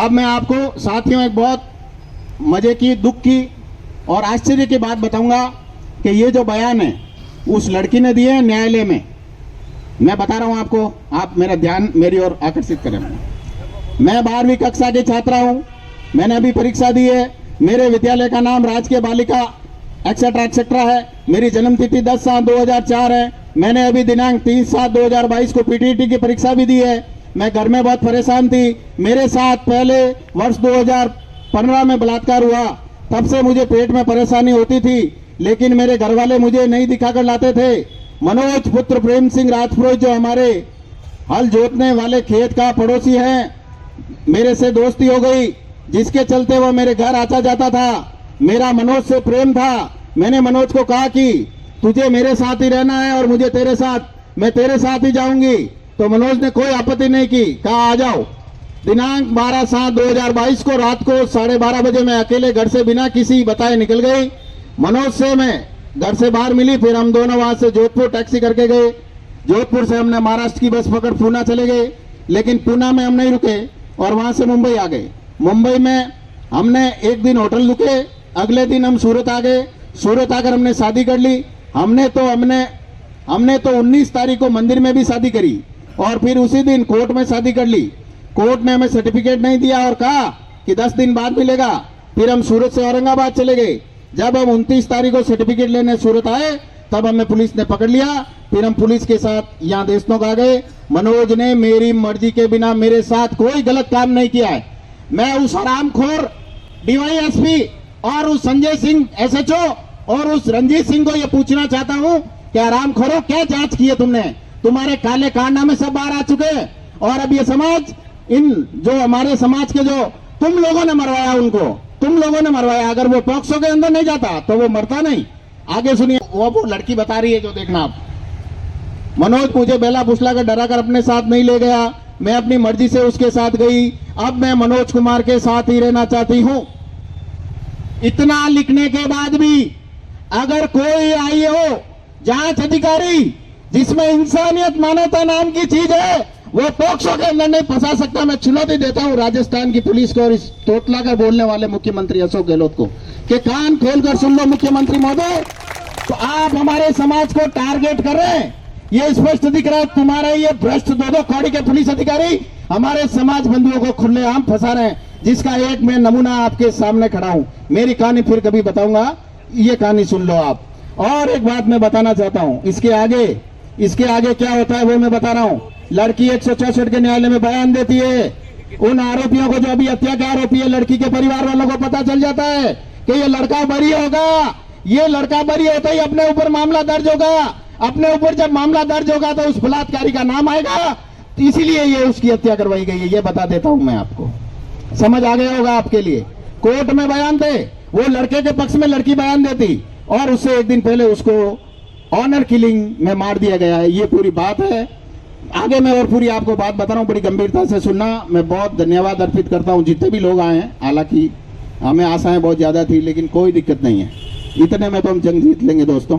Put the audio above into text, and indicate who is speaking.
Speaker 1: अब मैं आपको साथियों एक बहुत मजे की, दुख की और आश्चर्य की बात बताऊंगा कि ये जो बयान है उस लड़की ने दिए न्यायालय में। मैं बता रहा हूं आपको, आप मेरा ध्यान मेरी ओर आकर्षित करें। मैं 12वीं कक्षा की छात्रा हूं, मैंने अभी परीक्षा दी है। मेरे विद्यालय का नाम राजकीय बालिका एक्सेट्रा एक्सेट्रा है। मेरी जन्मतिथि 10/7/2004 है। मैंने अभी दिनांक 3/7/2022 को पीटीटी की परीक्षा भी दी है। मैं घर में बहुत परेशान थी। मेरे साथ पहले वर्ष 2015 में बलात्कार हुआ, तब से मुझे पेट में परेशानी होती थी, लेकिन मेरे घर वाले मुझे नहीं दिखाकर लाते थे। मनोज पुत्र प्रेम सिंह राजपुरोहित, जो हमारे हल जोतने वाले खेत का पड़ोसी है, मेरे से दोस्ती हो गई, जिसके चलते वो मेरे घर आता जाता था। मेरा मनोज से प्रेम था। मैंने मनोज को कहा कि तुझे मेरे साथ ही रहना है और मुझे तेरे साथ, मैं तेरे साथ ही जाऊंगी। तो मनोज ने कोई आपत्ति नहीं की, कहा आ जाओ। दिनांक 12/7/2022 को रात को 12:30 बजे मैं अकेले घर से बिना किसी बताए निकल गई। मनोज से मैं घर से बाहर मिली, फिर हम दोनों वहां से जोधपुर टैक्सी करके गए। जोधपुर से हमने महाराष्ट्र की बस पकड़ पूना चले गए, लेकिन पूना में हम नहीं रुके और वहां से मुंबई आ गए। मुंबई में हमने एक दिन होटल रुके, अगले दिन हम सूरत आ गए। सूरत आकर हमने शादी कर ली। हमने तो 19 तारीख को मंदिर में भी शादी करी और फिर उसी दिन कोर्ट में शादी कर ली। कोर्ट ने हमें सर्टिफिकेट नहीं दिया और कहा कि 10 दिन बाद मिलेगा। फिर हम सूरत से औरंगाबाद चले गए। जब हम 29 तारीख को सर्टिफिकेट लेने सूरत आए, तब हमें पुलिस ने पकड़ लिया। फिर हम पुलिस के साथ यहाँ देशनोक आ गए। मनोज ने मेरी मर्जी के बिना मेरे साथ कोई गलत काम नहीं किया है। मैं उस हरामखोर डीवाईएसपी और उस संजय सिंह एसएचओ और उस रंजीत सिंह को ये पूछना चाहता हूं कि हरामखोरों, क्या जांच की है तुमने? तुम्हारे काले कारनामे सब बाहर आ चुके हैं और अब ये समाज, इन जो हमारे समाज के जो तुम लोगों ने मरवाया, उनको तुम लोगों ने मरवाया। अगर वो पॉक्सो के अंदर नहीं जाता तो वो मरता नहीं। आगे सुनिए, वो लड़की बता रही है, जो देखना आप। मनोज मुझे बेला फुसला कर डरा कर अपने साथ नहीं ले गया, मैं अपनी मर्जी से उसके साथ गई। अब मैं मनोज कुमार के साथ ही रहना चाहती हूं। इतना लिखने के बाद भी अगर कोई आई हो जांच अधिकारी जिसमें इंसानियत मानवता नाम की चीज है, वो पॉक्सो के अंदर नहीं फंसा सकता। मैं चुनौती देता हूं राजस्थान की पुलिस को और इस तोतला कर बोलने वाले मुख्यमंत्री अशोक गहलोत को कि कान खोलकर सुन लो मुख्यमंत्री महोदय, तो आप हमारे समाज को टारगेट कर रहे हैं। ये स्पष्ट दिख रहा है, तुम्हारे ये भ्रष्ट दो कौड़ी के पुलिस अधिकारी हमारे समाज बंधुओं को खुलेआम फंसा रहे हैं, जिसका एक मैं नमूना आपके सामने खड़ा हूं। मेरी कहानी फिर कभी बताऊंगा, ये कहानी सुन लो आप। और एक बात मैं बताना चाहता हूं, इसके आगे क्या होता है वो मैं बता रहा हूं। लड़की 164 के न्यायालय में बयान देती है। उन आरोपियों को, जो अभी हत्या के आरोपी है, लड़की के परिवार वालों को पता चल जाता है कि ये लड़का बरी होगा। ये लड़का बरी होता ही अपने ऊपर मामला दर्ज होगा। अपने ऊपर जब मामला दर्ज होगा तो उस बलात्कारी का नाम आएगा, इसीलिए ये उसकी हत्या करवाई गई है। ये बता देता हूं मैं आपको, समझ आ गया होगा आपके लिए। कोर्ट में बयान थे, वो लड़के के पक्ष में लड़की बयान देती और उससे एक दिन पहले उसको ऑनर किलिंग में मार दिया गया है। ये पूरी बात है। आगे मैं और पूरी आपको बात बता रहा हूं, बड़ी गंभीरता से सुनना। मैं बहुत धन्यवाद अर्पित करता हूं जितने भी लोग आए हैं। हालांकि हमें आशाएं बहुत ज्यादा थी, लेकिन कोई दिक्कत नहीं है, इतने में तो हम जंग जीत लेंगे दोस्तों।